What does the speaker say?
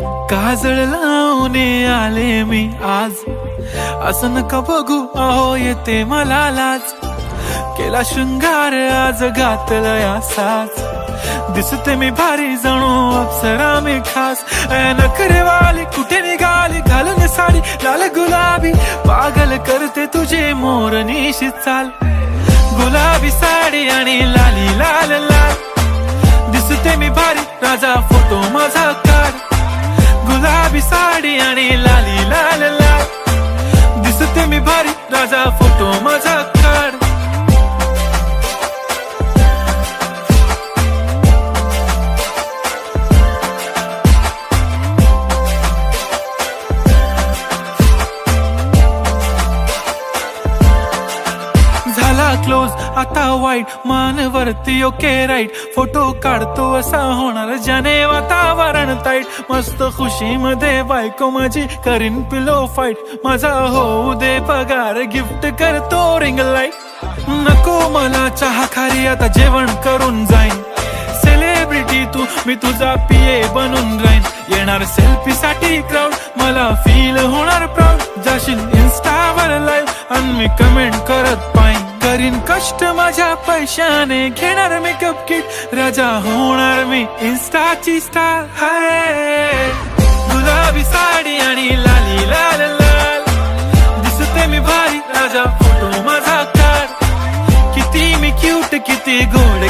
काजळ लावून आले मी आज, असं नका बघू अहो येते मला लाज. केला शृंगार आज घातलाय असाच, दिसते मी भारी जणू अप्सरा मी खास. नखरेवाली कुठे निघाली घालून साडी लाल गुलाबी, पागल करते तुझे मोरनीशी चाल. गुलाबी साडी आणि लाली लाल लाल, दिसते मी भारी राजा फोटो माझा काढ. गुलाबी साडी आणि लाली लाल लाल, दिसते मी भारी राजा फोटो माझा काढ. झाला क्लोज आता वाईट, मानवरती ओके राईट. फोटो काढतो असा होणार ज्याने वातावरण ताईट. मस्त खुशी मध्ये बायको माझी करीन पिलो फाईट. माझा होऊ दे पगार गिफ्ट करतो रिंग लाईट. नको मला चहा खारी आता जेवण करून जाईन. सेलिब्रिटी तू मी तुझा पिये बनून राहीन. येणार सेल्फी साठी क्राऊड मला फील होणार प्राऊड. जाशील इन्स्टावर लाईव्ह आणि मी कमेंट करत पाईन. करीन कष्ट माझ्या पैशाने घेणार मेकअप किट. राजा होणार मी इन्स्टाची स्टार. हाय गुलाबी साडी आणि लाली लाल लाल, दिसते मी भारी राजा फोटो माझा काढ. किती मी क्यूट किती गोड